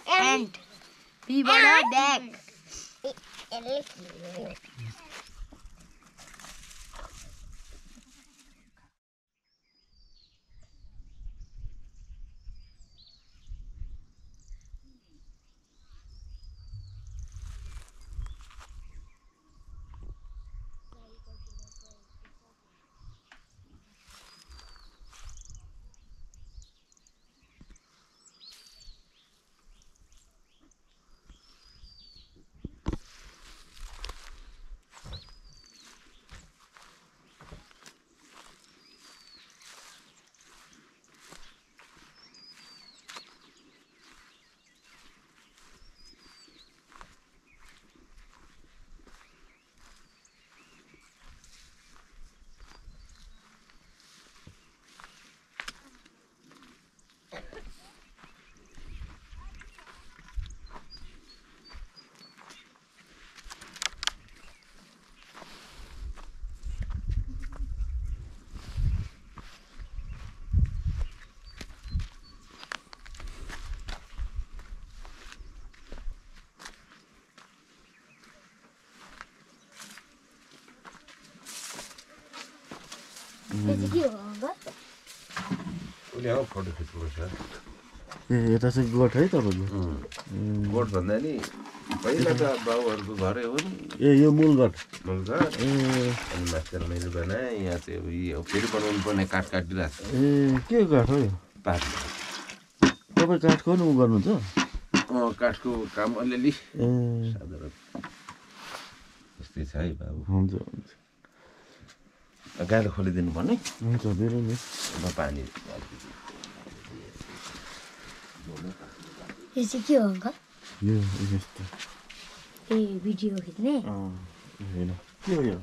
And we were back. उसले अब photo खिच्नु छ यता चाहिँ गोठ है तपाईँको गोठ भन्दा नि पहिला त बाबुहरूको घरै हो नि यो मूल गोठ घर अनि मास्टर मैले बनाएँ यहाँ चाहिँ अब यो फेरि बनाउनु पर्ने काठ काटिरहेको छ के काठ हो यो पात तपाईँ काठको नि उ गर्नुहुन्छ काठको काम अलिअलि साधारण यस्तै छ है बाबु हुन्छ हुन्छ गाडो खोलिदिनु पर्ने हुन्छ मेरो नि पानी यो चाहिँ के हो अङ्कल यो यस्तो ए भिडियो खिच्ने होइन के हो यो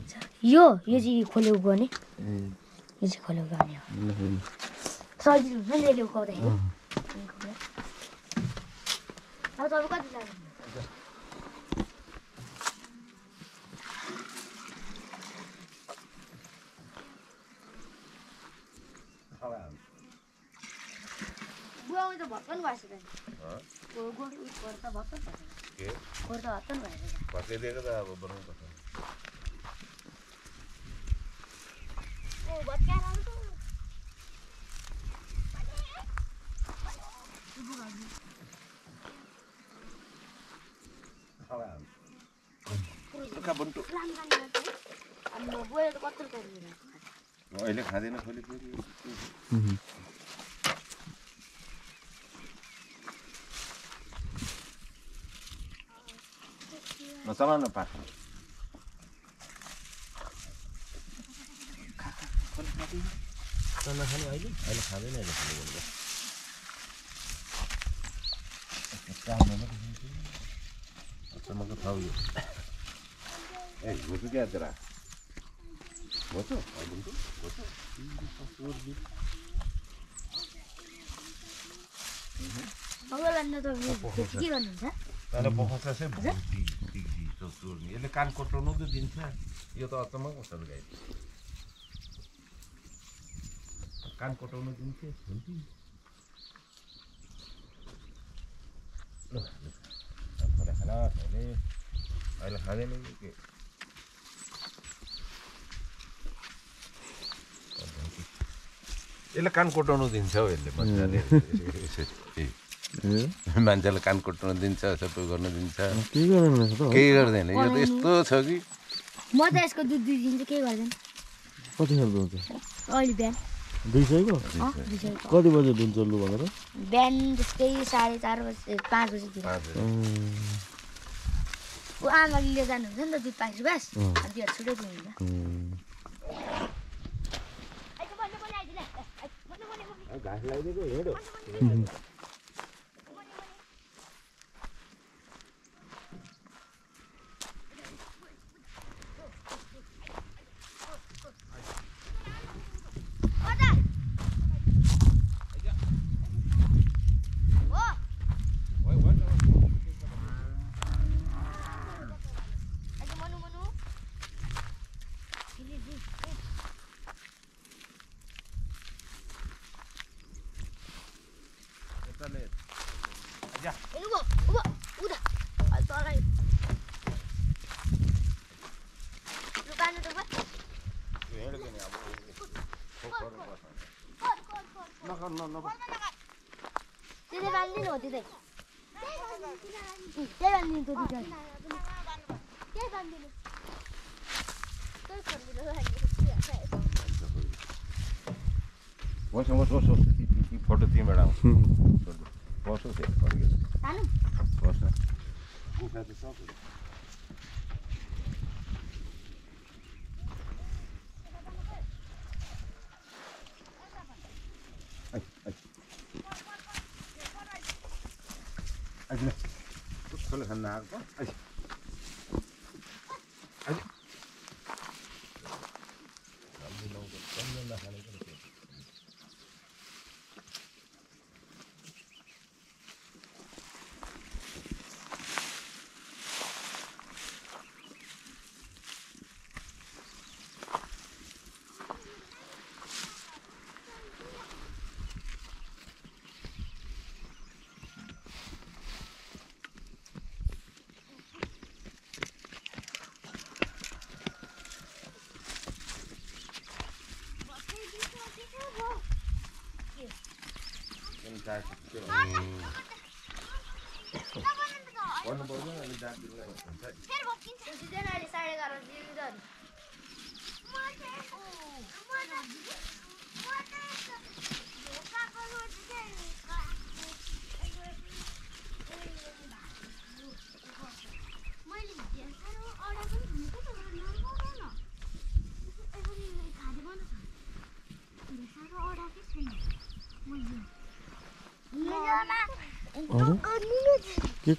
यो चाहिँ खोलेको गर्ने यो चाहिँ खोलेको गर्ने हो सजिलो हुन्छ नि यसले उकाउँदाखेरि अब तपाईँ कति लाग्नु बुवाउनु त भर्खर भएछ त भर्खर गोर त हत्तन भएछ भर्काइदिएको त अब बनाउनु पर्छ अहिले खाँदैन खोली फेरि नचलाउन पाठ नखाने अहिले अहिले खाँदैन अहिले खाने भन्दा खाऊ यो ए घुसु क्या तेरा घुसु के गर्नुहुन्छ यसले कान कोट्याउनु त दिन्छ यो त अचम्म कसो गाई कान कोट्याउनु दिन्छ अहिले खाँदैन के यसले कान कोट्याउनु दिन्छ हौ यसले मजाले मान्छेलाई कान कोट्याउनु दिन्छ सबै गर्नु दिन्छ केही गर्दैन यो त यस्तो छ कि म त यसको दुध दिन्छु केही गर्दैन कतिखेर दुन्छ अहिले बिहान 2 सयको कति बजे दुन्छ लु भनेर बिहान त्यस्तै 4:30 बजे 5 बजेतिर ऊ आमाले लिएर जानुहुन्छ नि त दुध 5 रुपियाँ अनि त्यो छुट्टै दिनुहुन्छ घाँस लगाइदिएको हिँड्यो मजाले जा हेर्नु भयो उभो उदा अलि तलै लु बान्नु त भयो हेड के नि अब फोकरो बस्छ नगर त्यही बान्दिनु हो त्यही बान्दिनु त दिदी त्यही बान्दिनु वस ती फोटो तिमीबाट आउँछ बसो फेरि फर्केर जानु बस न उठा त सक्यो अहिले उसले खान आएको अहिले भन्नु पर्दैन अनि दार्जिलिङलाई हुन्छ फेरि भक्किन्छ दिदैन अहिले 11:30 दिँदैन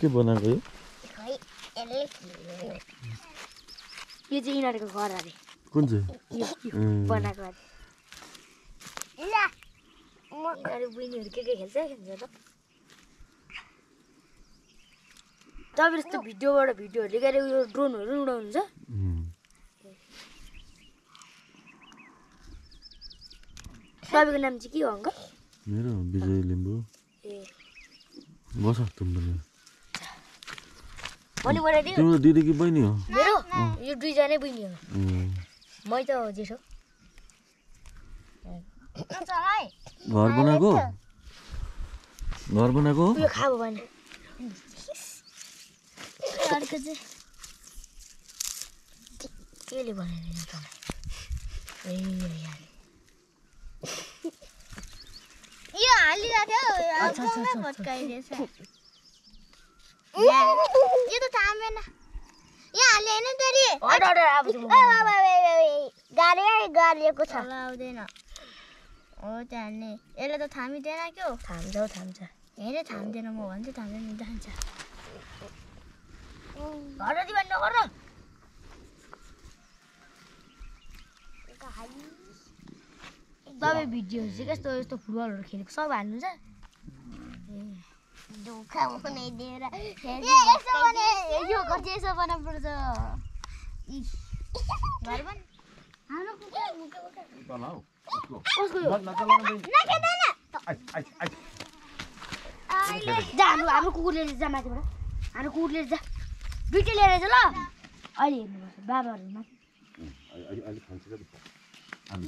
के बनाएको यो यो चाहिँ यिनीहरूको घर अरे कुन चाहिँ यो बनाएको अरे यिनीहरू बहिनीहरू के खेल्छ त तपाईँ जस्तो भिडियोबाट भिडियोहरू लिएर उयो ड्रोनहरू उडाउनुहुन्छ तपाईँको नाम चाहिँ के हो अङ्कल मेरो विजय लिम्बू ए बस तुम पनि अनि बनाइदियो तिम्रो दिदी कि बहिनी हो मेरो यो दुईजनै बहिनी हो मै त जेठो घर बनाएको उयो खाबो भने अर्को चाहिँ केले बनाइदिनु तँलाई यो हालिराख्यो भत्काइदिएछ यो त थामेन यहाँ हाले होइन तरी गाडिएको छ आउँदैन हो त्यहाँने यसले त थामिँदैन क्या थाम्छ हेरे थाम्दैन म भन्छु थाम्दैन जान्छ घर दिवान नगर तपाईँ भिडियोहरू चाहिँ कस्तो यस्तो फुटबलहरू खेलेको सब हाल्नुहुन्छ धोका बनाइदिएर यो घर चाहिँ यसो बनाउनुपर्छ घर बन जा हाम्रो कुकुर लिएर जा माथिबाट हाम्रो कुकुर लिएर जा दुइटै लिएर जा ल अहिले हेर्नुपर्छ बाबाहरू माथि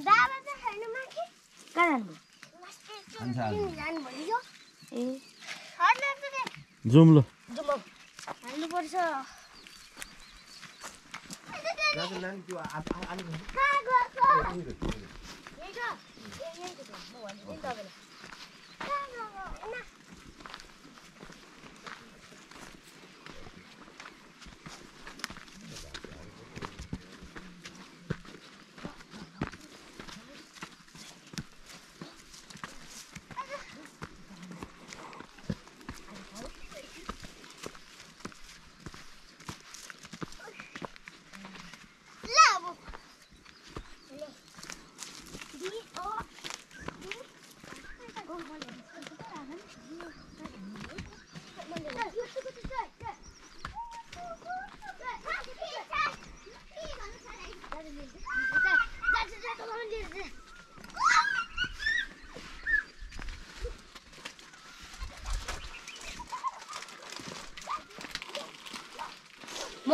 बाबा चाहिँ खानु माथि कहाँ जानुभयो ए जाउँ ल हाल्नुपर्छ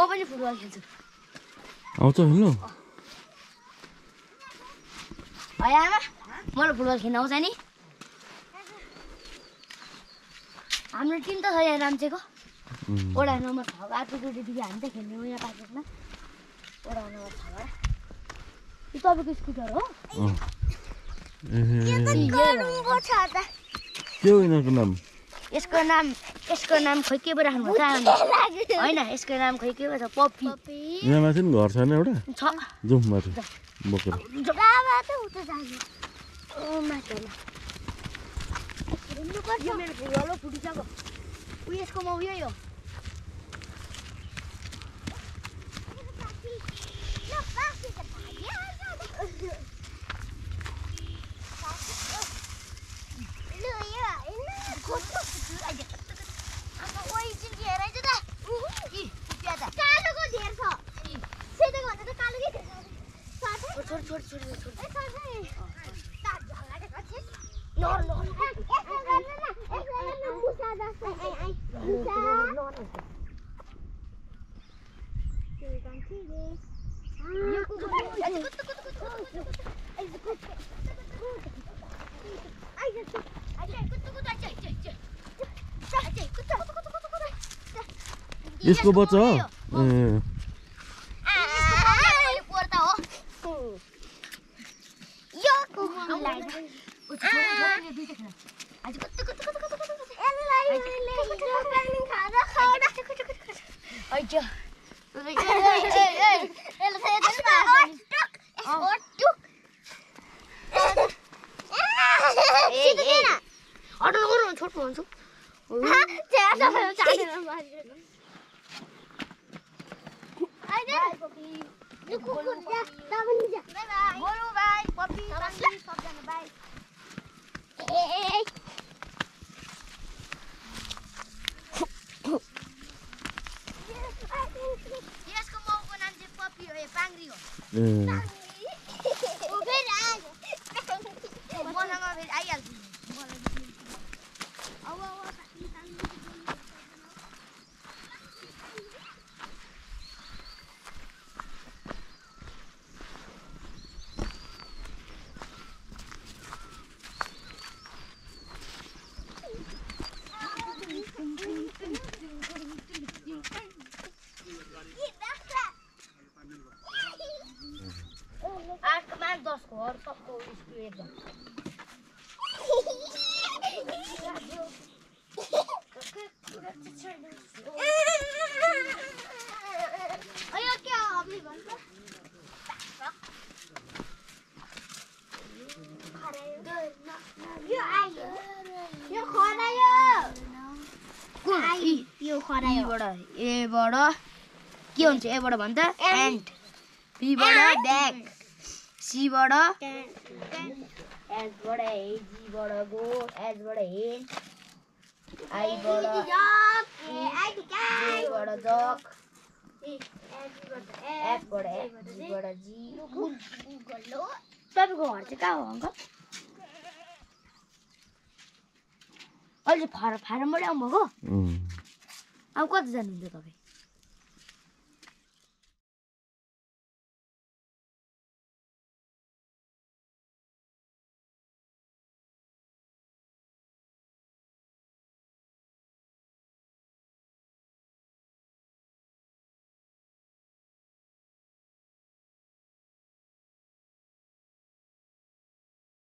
पनि फुटबल खेल्छु आउँछ हेर्नु है आमा मलाई फुटबल खेल्न आउँछ नि हाम्रो टिम त छ यहाँ राम्चेको वडा नम्बर 6 आठचोटिदेखि हामी त खेल्ने हो यहाँ पाकेटमा वडा नम्बर 6 बाट यो तपाईँको स्कुटर हो के हो यिनीहरूको नाम यसको नाम खोइ के पो राख्नु पर्छ होइन यसको नाम खोइ के पो छ पप्पी यहाँ माथि नि घर छैन एउटा छ जाउँ माथि बोकेर यो मेरो फुटबल हो फुटिसक्यो यसकोमा उयो यो यसको बच्चा हो एबाट के हुन्छ एबाट भन्दा एन्ड बीबाट ब्याक सीबाट एसबाट जीबाट गो एसबाट हेड आईबाट जेबाट जक एफबाट जीबाट जी तपाईँको घर चाहिँ कहाँ हो अङ्कल अहिले फारमबाट आउनुभएको अब कति जानुहुन्छ तपाईँ